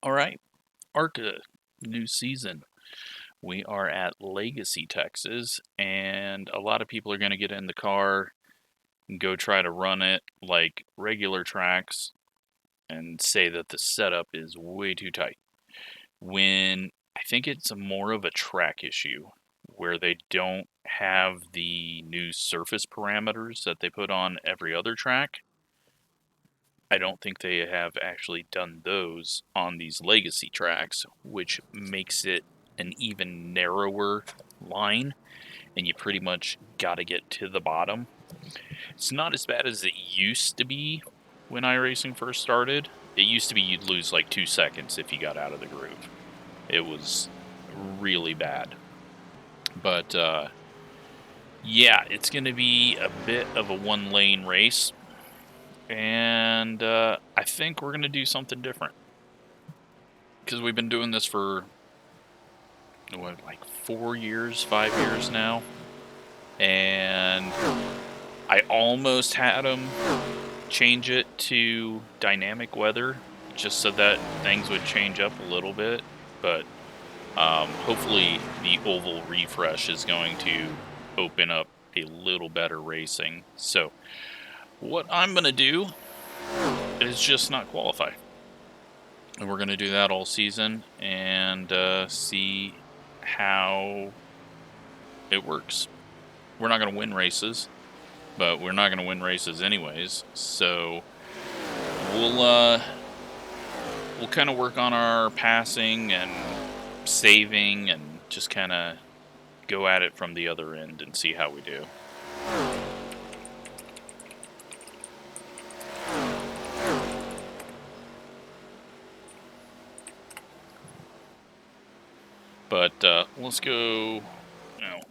All right, ARCA, new season. We are at Legacy, Texas, and a lot of people are going to get in the car and go try to run it like regular tracks and say that the setup is way too tight. When I think it's more of a track issue where they don't have the new surface parameters that they put on every other track. I don't think they have actually done those on these legacy tracks, which makes it an even narrower line, and you pretty much got to get to the bottom. It's not as bad as it used to be when iRacing first started. It used to be you'd lose like 2 seconds if you got out of the groove. It was really bad. But yeah, it's going to be a bit of a one-lane race. And I think we're going to do something different. Because we've been doing this for, what, like 4 years, 5 years now. And I almost had them change it to dynamic weather, just so that things would change up a little bit. But hopefully the oval refresh is going to open up a little better racing. So what I'm going to do is just not qualify. And we're going to do that all season and see how it works. We're not going to win races, but we're not going to win races anyways. So we'll kind of work on our passing and saving and just kind of go at it from the other end and see how we do. But let's go.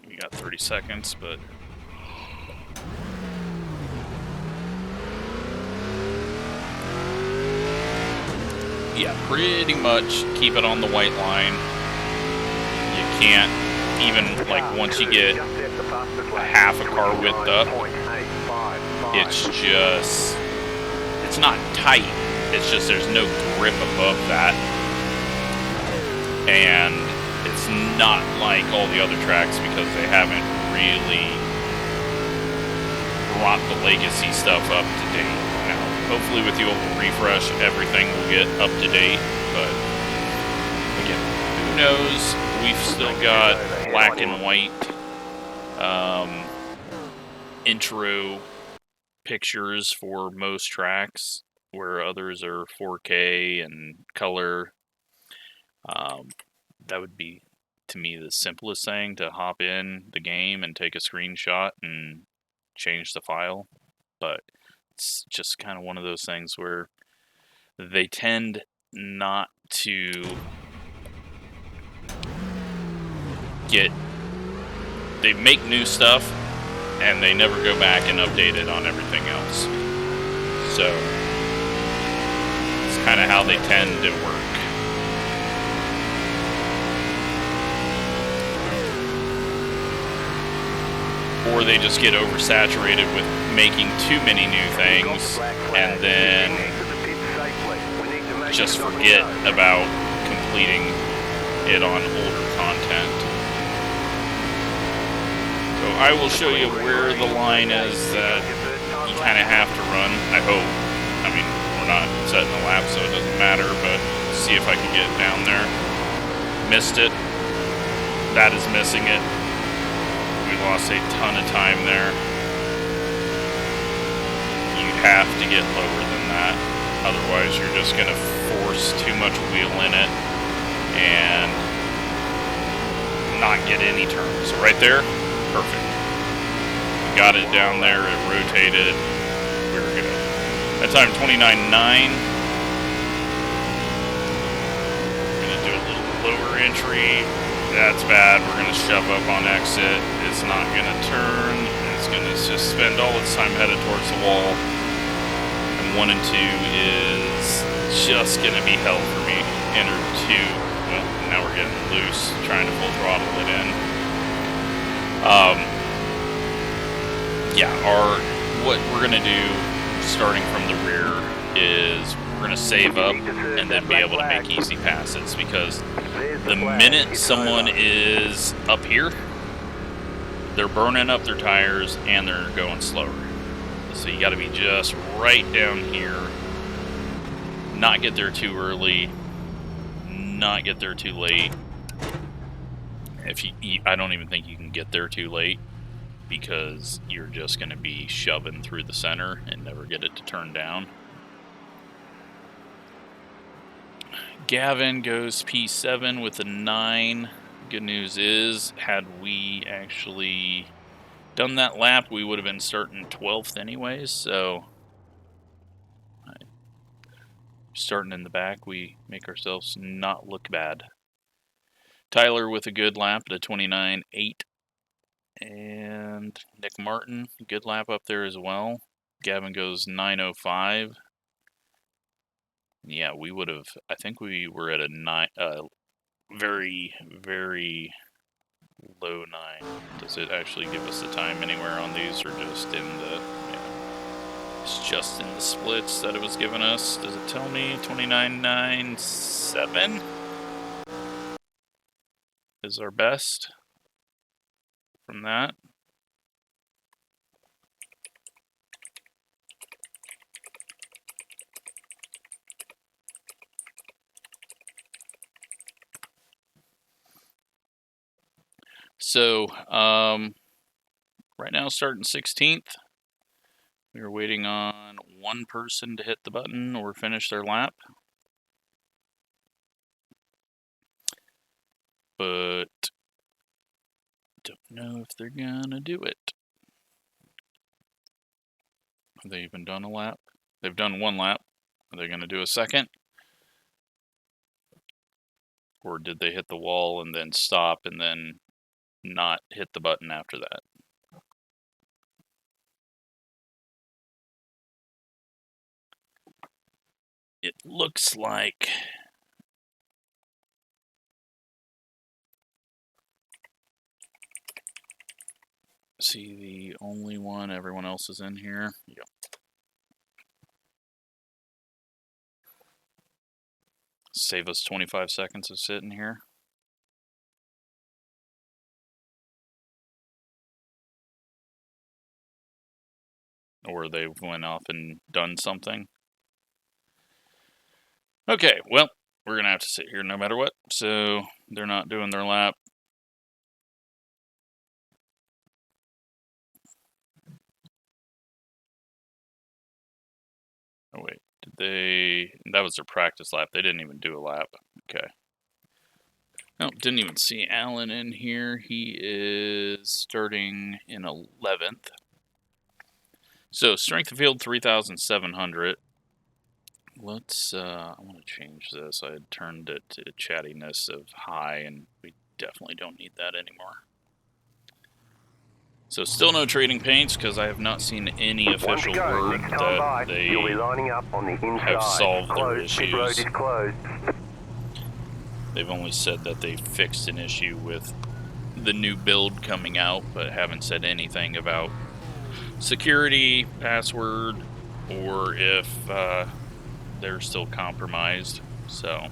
We got 30 seconds, but yeah, pretty much keep it on the white line. You can't even, like, once you get a half a car width up, it's not tight. It's just there's no grip above that. And it's not like all the other tracks because they haven't really brought the legacy stuff up to date. Now, hopefully with the oval refresh, everything will get up to date, but again, who knows? We've still got black and white intro pictures for most tracks, where others are 4K and color. That would be, to me, the simplest thing, to hop in the game and take a screenshot and change the file. But it's just kind of one of those things where they tend not to they make new stuff and they never go back and update it on everything else. So it's kind of how they tend to work. Or they just get oversaturated with making too many new things and then just forget about completing it on older content. So I will show you where the line is that you kind of have to run, I hope. I mean, we're not setting a lap, so it doesn't matter, but see if I can get down there. Missed it. That is missing it. We lost a ton of time there. You have to get lower than that. Otherwise, you're just going to force too much wheel in it and not get any turns. So right there, perfect. We got it down there. It rotated. We were good. That time, 29.9. We're going to do a little lower entry. That's bad. We're going to shove up on exit. It's not going to turn. It's going to just spend all its time headed towards the wall. And 1 and 2 is just going to be hell for me. Enter 2. Well, now we're getting loose, trying to full throttle it in. Yeah, what we're going to do, starting from the rear, is we're going to save up and then be able to make easy passes, because the minute someone is up here, they're burning up their tires and they're going slower. So you got to be just right down here, not get there too early, not get there too late. I don't even think you can get there too late, because you're just going to be shoving through the center and never get it to turn down. Gavin goes P7 with a 9. Good news is, had we actually done that lap, we would have been starting 12th anyways, so starting in the back, we make ourselves not look bad. Tyler with a good lap at a 29.8. And Nick Martin, good lap up there as well. Gavin goes 9:05. Yeah, we would have, I think we were at a very, very low 9. Does it actually give us the time anywhere on these, or just in the, yeah, it's just in the splits that it was giving us? Does it tell me 29.97 is our best from that? So, right now starting 16th. We are waiting on one person to hit the button or finish their lap. But don't know if they're gonna do it. Have they even done a lap? They've done one lap. Are they gonna do a second? Or did they hit the wall and then stop and then not hit the button after that? It looks like see the only one, everyone else is in here. Yep. Save us 25 seconds of sitting here. Or they went off and done something. Okay, well, we're going to have to sit here no matter what. So they're not doing their lap. Oh, wait. Did they... That was their practice lap. They didn't even do a lap. Okay. Oh, didn't even see Alan in here. He is starting in 11th. So, strength of field 3,700. Let's, I want to change this. I had turned it to chattiness of high, and we definitely don't need that anymore. So still no trading paints, because I have not seen any official word that they have solved their issues. They've only said that they fixed an issue with the new build coming out, but haven't said anything about security, password, or if they're still compromised. So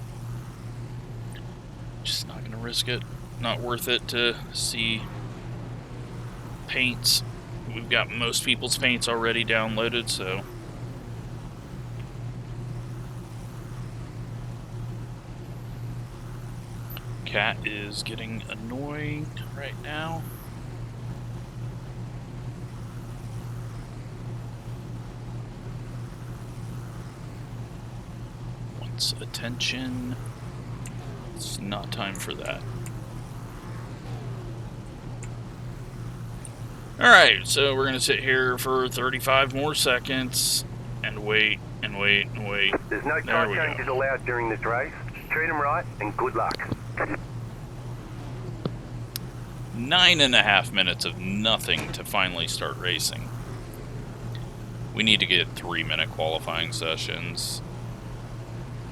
just not gonna risk it. Not worth it to see paints. We've got most people's paints already downloaded, so cat is getting annoying right now. Wants attention. It's not time for that. Alright, so we're going to sit here for 35 more seconds and wait and wait and wait. There's no tire changes allowed during this race. Treat them right and good luck. 9.5 minutes of nothing to finally start racing. We need to get 3-minute qualifying sessions.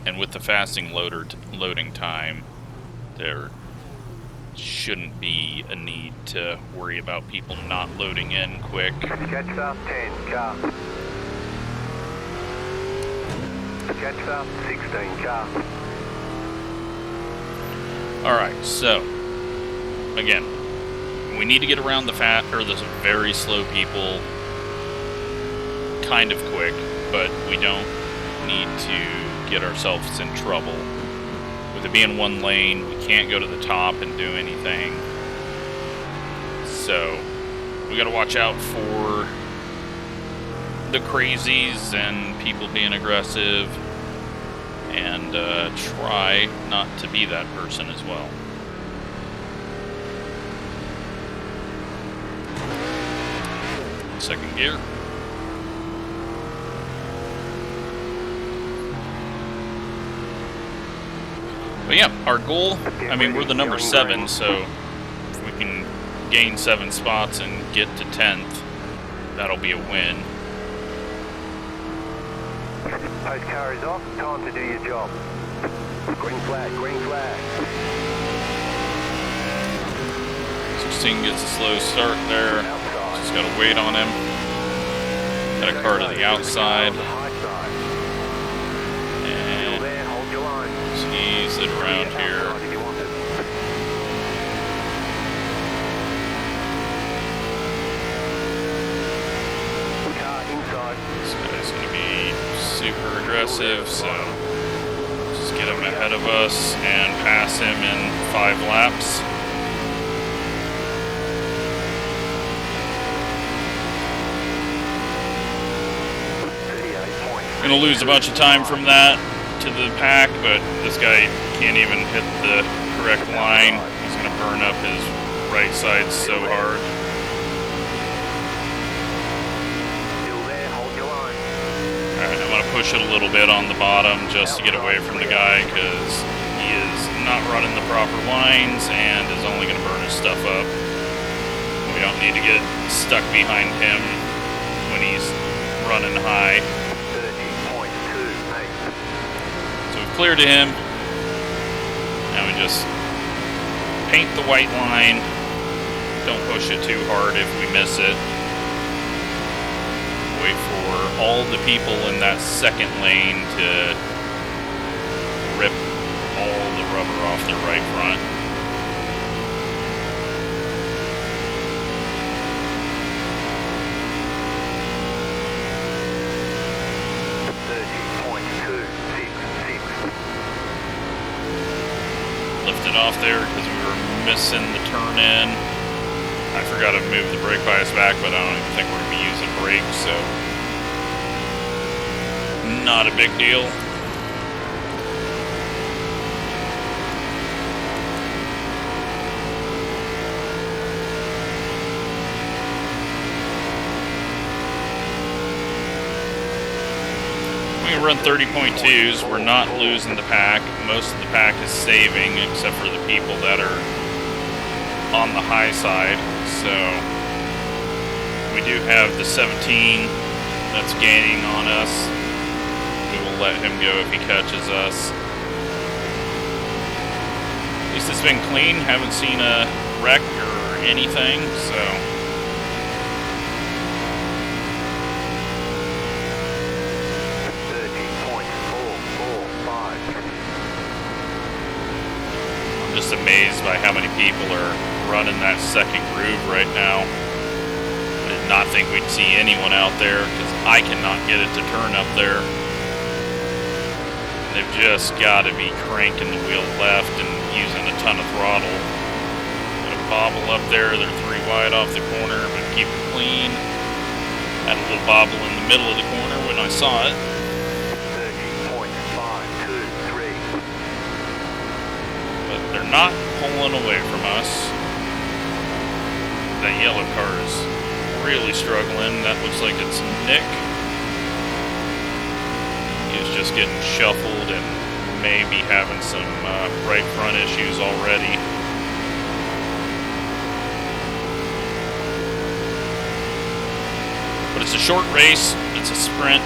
And with the fasting loading time, there shouldn't be a need to worry about people not loading in quick. Catch up 10, car. Catch up, 16 car. Alright, so, again, we need to get around the very slow people kind of quick, but we don't need to get ourselves in trouble. With it being one lane, we can't go to the top and do anything. So, we gotta watch out for the crazies and people being aggressive, and try not to be that person as well. Second gear. But yeah, our goal, I mean, we're the number 7, so if we can gain 7 spots and get to 10th, that'll be a win. Post car is off, time to do your job. Green flag, green flag. 16 gets a slow start there. Just gotta wait on him. Got a car to the outside. And ease it around here. This guy's gonna be super aggressive, so just get him ahead of us and pass him in 5 laps. Gonna lose a bunch of time from that to the pack, but this guy can't even hit the correct line. He's gonna burn up his right side so hard. Alright, I'm gonna push it a little bit on the bottom just to get away from the guy, because he is not running the proper lines and is only gonna burn his stuff up. We don't need to get stuck behind him when he's running high. Clear to him. Now we just paint the white line. Don't push it too hard if we miss it. Wait for all the people in that second lane to rip all the rubber off their right front. Lifted off there because we were missing the turn in. I forgot to move the brake bias back, but I don't even think we're going to be using brakes, so not a big deal. We can run 30.2s. We're not losing the pack. Most of the pack is saving, except for the people that are on the high side. So we do have the 17 that's gaining on us. We will let him go if he catches us. At least it's been clean. Haven't seen a wreck or anything, so. Just amazed by how many people are running that second groove right now. I did not think we'd see anyone out there, because I cannot get it to turn up there. They've just got to be cranking the wheel left and using a ton of throttle. Got a bobble up there, they're 3 wide off the corner, but keep it clean. Had a little bobble in the middle of the corner when I saw it. They're not pulling away from us. That yellow car is really struggling. That looks like it's Nick. He's just getting shuffled and maybe having some right front issues already. But it's a short race. It's a sprint.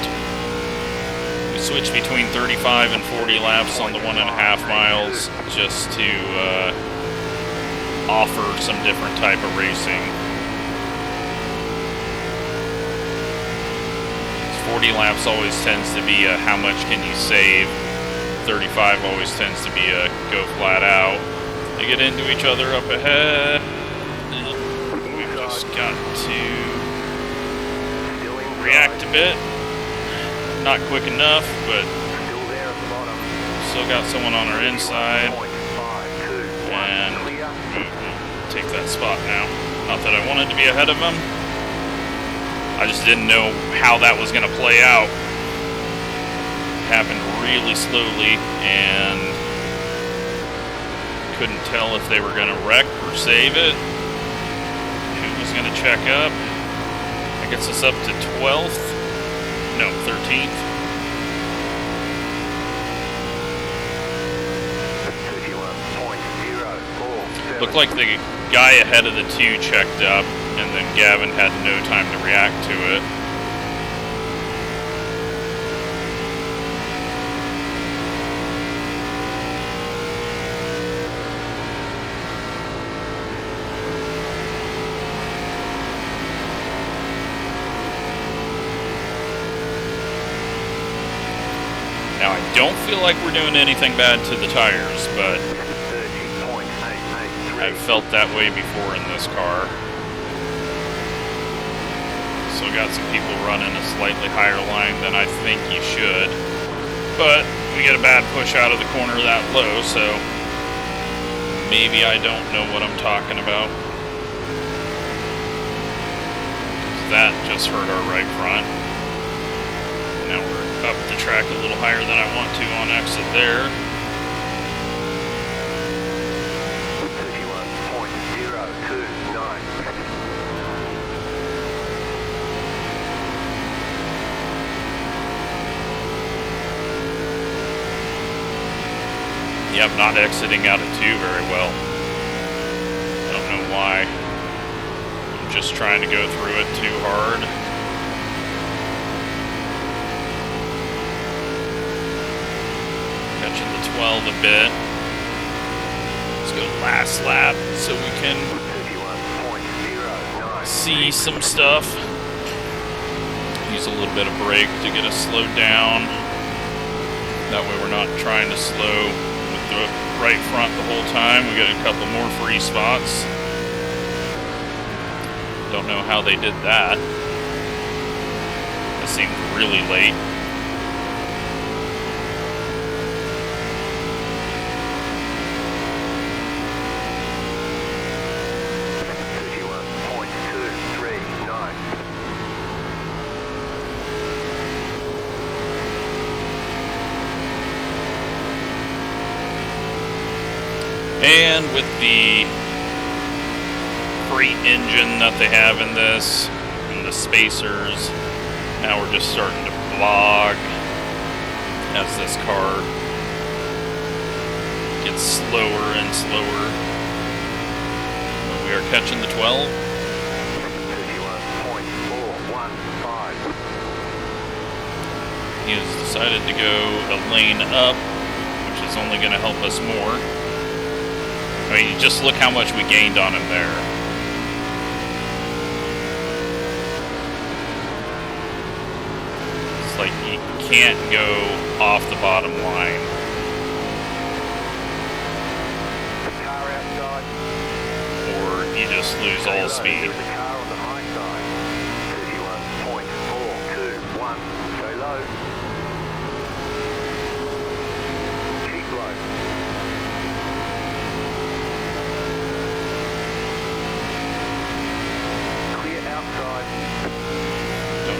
Switch between 35 and 40 laps on the 1.5 miles just to offer some different type of racing. It's 40 laps always tends to be a how much can you save. 35 always tends to be a go flat out. They get into each other up ahead. We've just got to react a bit. Not quick enough, but still got someone on our inside. And take that spot now. Not that I wanted to be ahead of him. I just didn't know how that was going to play out. It happened really slowly and couldn't tell if they were going to wreck or save it. Who was going to check up? That gets us up to 12th. No, 13th. Looked like the guy ahead of the two checked up, and then Gavin had no time to react to it. Now, I don't feel like we're doing anything bad to the tires, but I've felt that way before in this car. Still got some people running a slightly higher line than I think you should. But we get a bad push out of the corner that low, so maybe I don't know what I'm talking about. That just hurt our right front. Now we're up the track a little higher than I want to on exit there. Yeah, I'm not exiting out of 2 very well. I don't know why. I'm just trying to go through it too hard. Catching the 12 a bit. Let's go last lap so we can see some stuff. Use a little bit of brake to get us slowed down. That way we're not trying to slow the right front the whole time. We got a couple more free spots. Don't know how they did that. It seemed really late. And with the freight engine that they have in this, and the spacers, now we're just starting to vlog as this car gets slower and slower. But we are catching the 12. He has decided to go a lane up, which is only going to help us more. I mean, just look how much we gained on him there. It's like you can't go off the bottom line. Or you just lose all speed.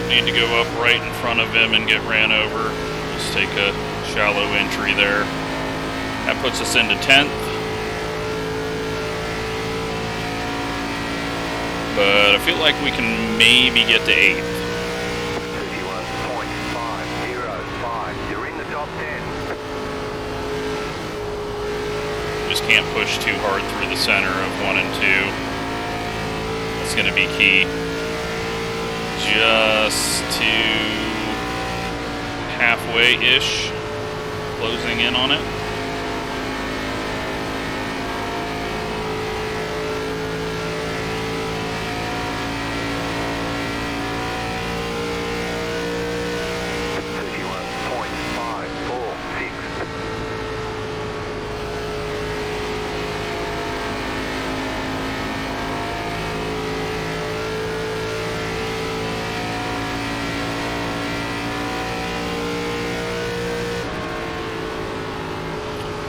Need to go up right in front of him and get ran over. Just take a shallow entry there. That puts us into 10th. But I feel like we can maybe get to 8th. 31.505. You're in the top 10. Just can't push too hard through the center of 1 and 2. That's going to be key. Just to halfway-ish, closing in on it.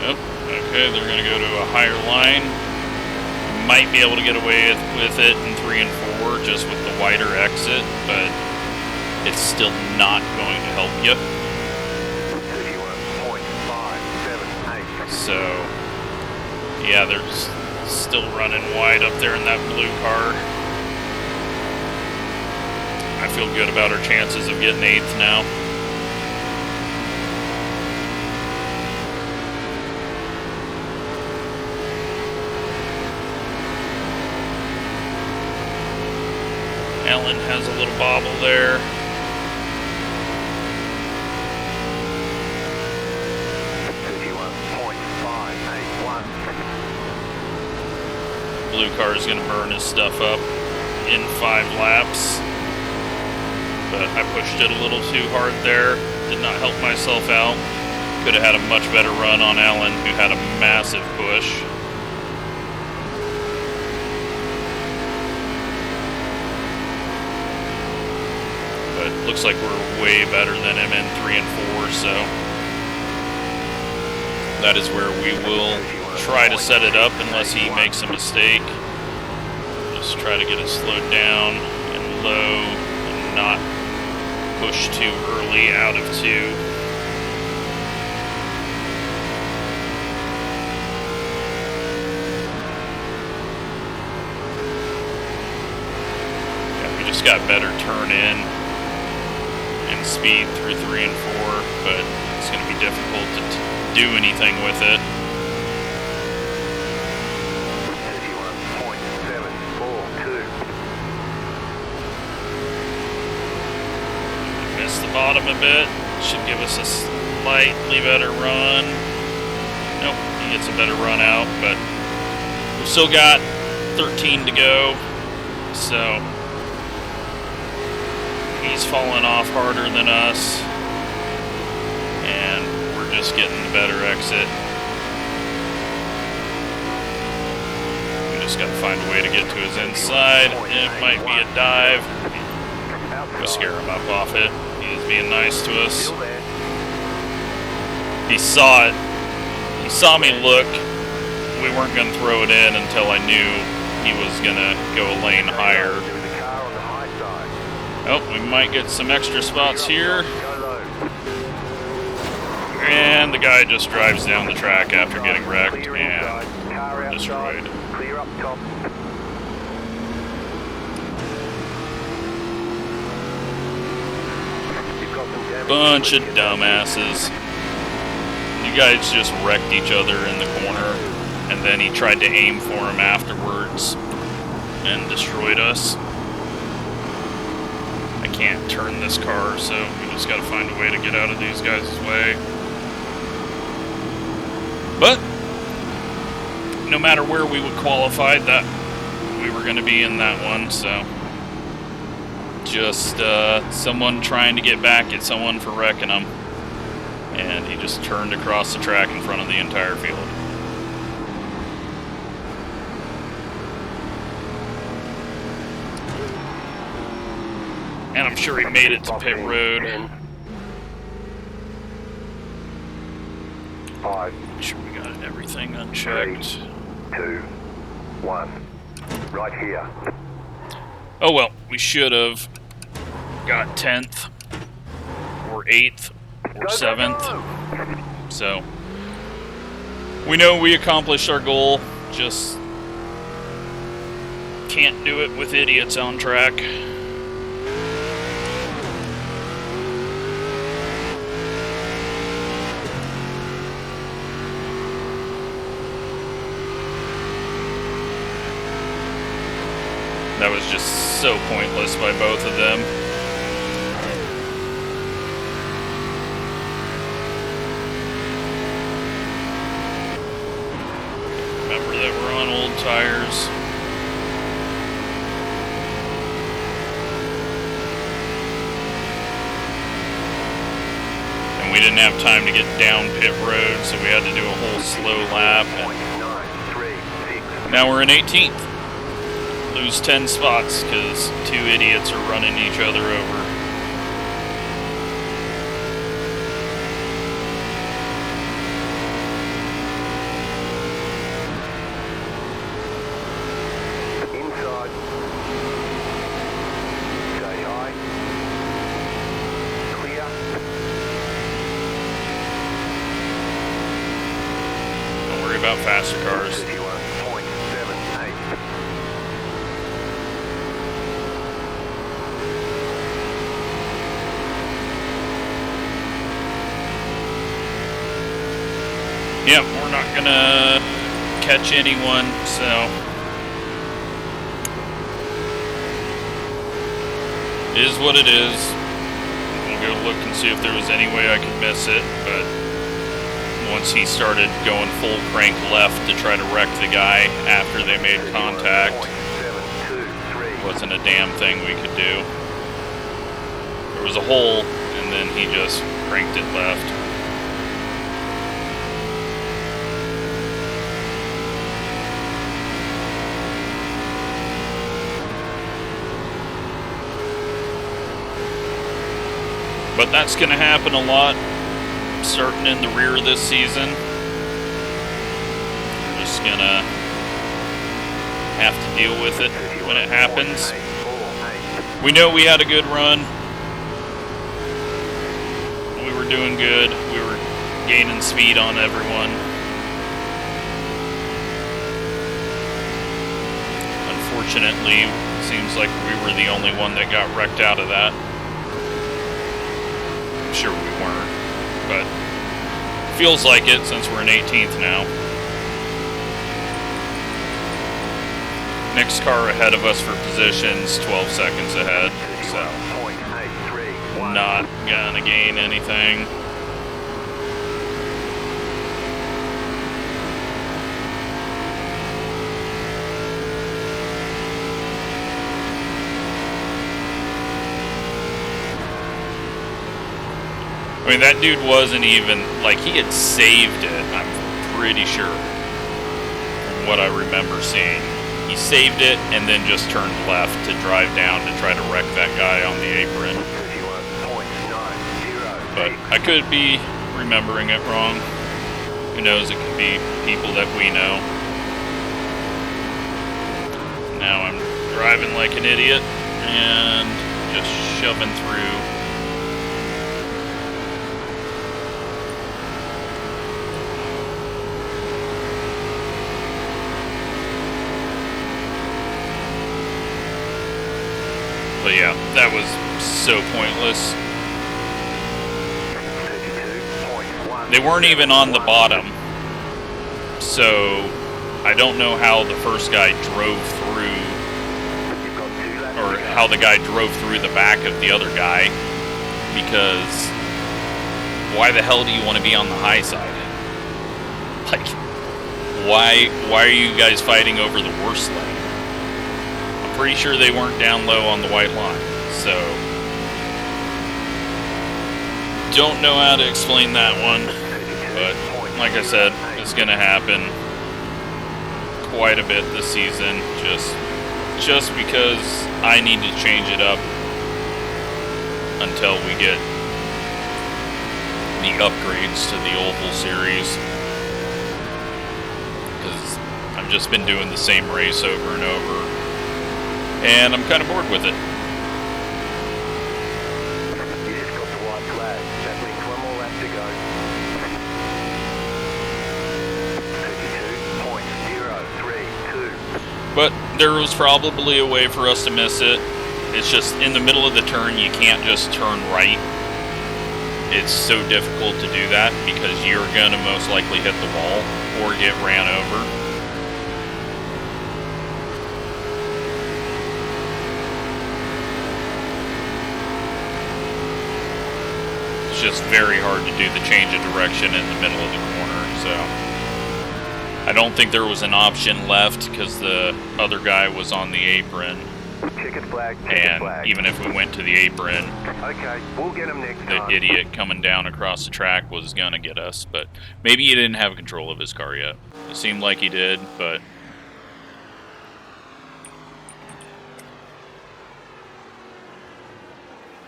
Oh, okay, they're going to go to a higher line. Might be able to get away with it in 3 and 4 just with the wider exit, but it's still not going to help you. So, yeah, they're still running wide up there in that blue car. I feel good about our chances of getting 8th now. Alan has a little bobble there. Blue car is going to burn his stuff up in 5 laps. But I pushed it a little too hard there. Did not help myself out. Could have had a much better run on Alan, who had a massive push. But looks like we're way better than him in 3 and 4, so that is where we will try to set it up unless he makes a mistake. Just try to get it slowed down and low and not push too early out of 2. Yeah, we just got better turn in and speed through 3 and 4, but it's going to be difficult to do anything with it. 31.742. Missed the bottom a bit. Should give us a slightly better run. Nope, he gets a better run out, but we've still got 13 to go, so he's falling off harder than us, and we're just getting the better exit. We just got to find a way to get to his inside. It might be a dive. We'll scare him up off it. He was being nice to us. He saw it. He saw me look. We weren't going to throw it in until I knew he was going to go a lane higher. Oh, we might get some extra spots here. And the guy just drives down the track after getting wrecked and destroyed. Bunch of dumbasses. You guys just wrecked each other in the corner, and then he tried to aim for him afterwards and destroyed us. I can't turn this car, so we just gotta find a way to get out of these guys' way. But no matter where we would qualify, that we were gonna be in that one, so just someone trying to get back at someone for wrecking them, and he just turned across the track in front of the entire field. And I'm sure he made it to pit road. Make sure we got everything unchecked. 3, 2, 1. Right here. Oh well, we should have got 10th or 8th or 7th. So we know we accomplished our goal, just can't do it with idiots on track. That was just so pointless by both of them. Remember that we're on old tires. And we didn't have time to get down pit road, so we had to do a whole slow lap. And now we're in 18th. Lose 10 spots because 2 idiots are running each other over. about faster cars. 31.78. Yep, we're not gonna catch anyone, so it is what it is. I'll go look and see if there was any way I could miss it, but once he started going full crank left to try to wreck the guy after they made contact, 31.723. wasn't a damn thing we could do. There was a hole, and then he just cranked it left. But that's going to happen a lot starting in the rear this season. We're just going to have to deal with it when it happens. We know we had a good run. We were doing good. We were gaining speed on everyone. Unfortunately, it seems like we were the only one that got wrecked out of that. Sure we weren't, but feels like it since we're in 18th now. Next car ahead of us for positions, 12 seconds ahead, so not gonna gain anything. I mean, that dude wasn't even, like, he had saved it, I'm pretty sure, from what I remember seeing. He saved it and then just turned left to drive down to try to wreck that guy on the apron. But I could be remembering it wrong. Who knows, it could be people that we know. Now I'm driving like an idiot and just shoving through. But yeah, that was so pointless. They weren't even on the bottom, so I don't know how the first guy drove through, or how the guy drove through the back of the other guy, because why the hell do you want to be on the high side? Like, why are you guys fighting over the worst lane? Pretty sure they weren't down low on the white line, so don't know how to explain that one, but like I said, it's gonna happen quite a bit this season, just because I need to change it up until we get the upgrades to the Oval Series, because I've just been doing the same race over and over. And I'm kind of bored with it. You just got the white flag. That means one more lap to go. 32.032. But there was probably a way for us to miss it. It's just in the middle of the turn, you can't just turn right. It's so difficult to do that because you're going to most likely hit the wall or get ran over. Just very hard to do the change of direction in the middle of the corner, so I don't think there was an option left because the other guy was on the apron. Ticket flag, and even if we went to the apron, okay, we'll get him next the time. idiot coming down across the track was gonna get us, but maybe he didn't have control of his car yet. It seemed like he did, but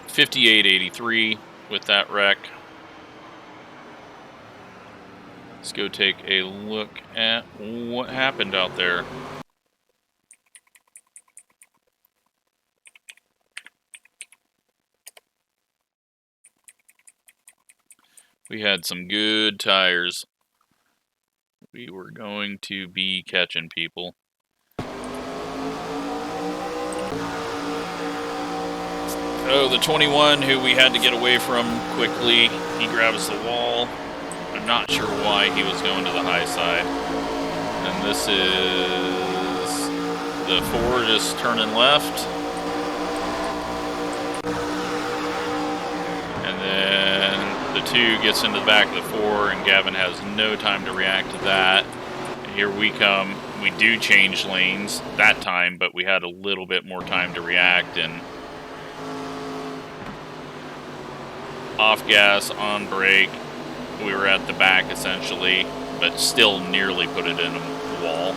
$58.83 with that wreck. Let's go take a look at what happened out there. We had some good tires. We were going to be catching people. Oh, the 21 who we had to get away from quickly, he grabs the wall. I'm not sure why he was going to the high side. And this is the 4 just turning left. And then the 2 gets into the back of the 4, and Gavin has no time to react to that. And here we come. We do change lanes that time, but we had a little bit more time to react, and off gas, on brake. We were at the back essentially, but still nearly put it in a wall.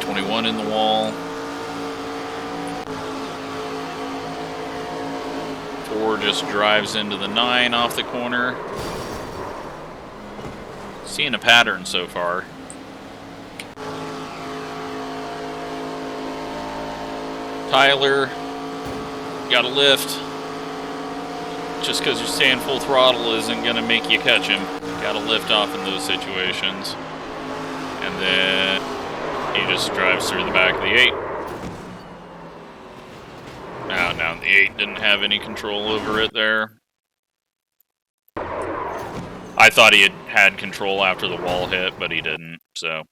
'21 in the wall. 4 just drives into the 9 off the corner. Seeing a pattern so far. Tyler, got a lift. Just because you're staying full throttle isn't going to make you catch him. Got to lift off in those situations. And then he just drives through the back of the 8. Now the 8 didn't have any control over it there. I thought he had control after the wall hit, but he didn't, so.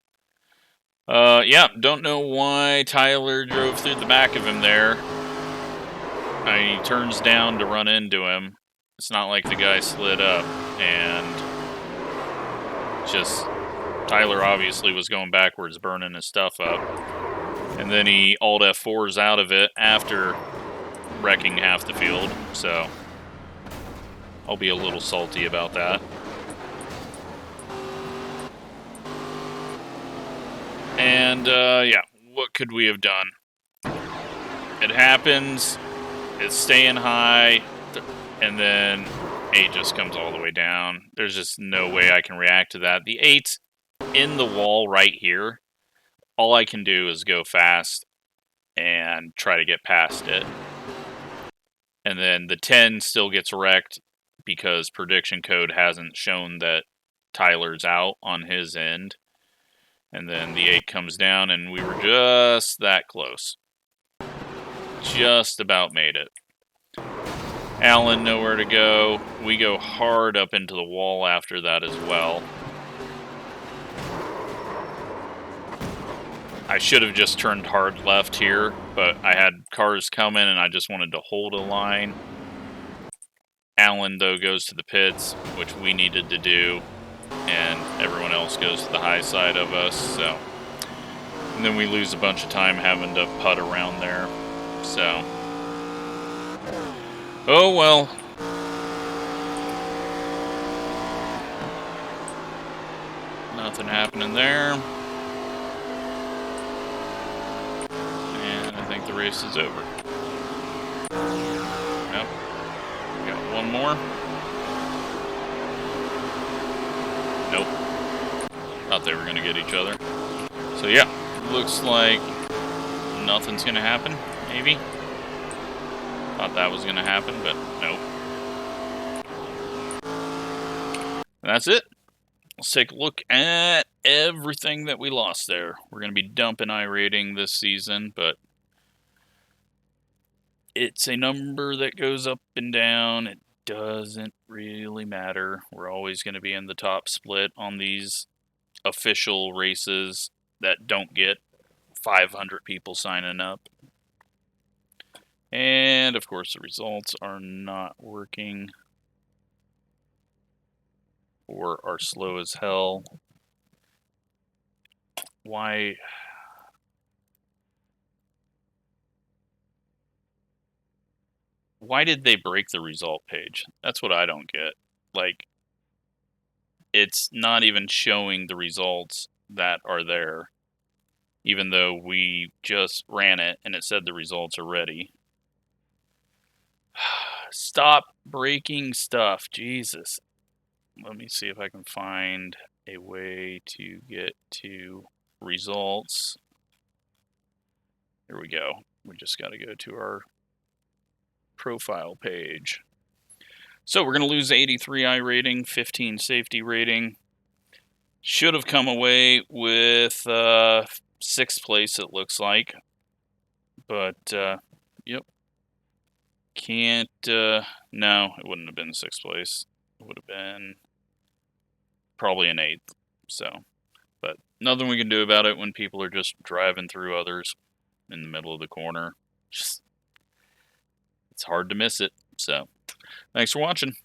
Yeah, don't know why Tyler drove through the back of him there. He turns down to run into him. It's not like the guy slid up, and just Tyler obviously was going backwards, burning his stuff up. And then he Alt F4s out of it after wrecking half the field, so I'll be a little salty about that. And, yeah, what could we have done? It happens, it's staying high, and then 8 just comes all the way down. There's just no way I can react to that. The 8's in the wall right here. All I can do is go fast and try to get past it. And then the 10 still gets wrecked because prediction code hasn't shown that Tyler's out on his end. And then the 8 comes down, and we were just that close. Just about made it. Alan, nowhere to go. We go hard up into the wall after that as well. I should have just turned hard left here, but I had cars coming, and I just wanted to hold a line. Alan, though, goes to the pits, which we needed to do, and everyone else goes to the high side of us, so. And then we lose a bunch of time having to putt around there, so. Oh well. Nothing happening there. And I think the race is over. Yep. We got one more. Nope. Thought they were going to get each other. So yeah, looks like nothing's going to happen, maybe. Thought that was going to happen, but nope. And that's it. Let's take a look at everything that we lost there. We're going to be dumping iRating this season, but it's a number that goes up and down. It doesn't really matter. We're always going to be in the top split on these official races that don't get 500 people signing up. And of course the results are not working or are slow as hell. Why did they break the result page? That's what I don't get. Like, it's not even showing the results that are there, even though we just ran it and it said the results are ready. Stop breaking stuff, Jesus. Let me see if I can find a way to get to results. Here we go. We just got to go to our profile page. So we're going to lose 83 iRating, 15 safety rating. Should have come away with 6th place, it looks like. But, yep. Can't, no, it wouldn't have been 6th place. It would have been probably an 8th. So, but nothing we can do about it when people are just driving through others in the middle of the corner. Just, it's hard to miss it. So, thanks for watching.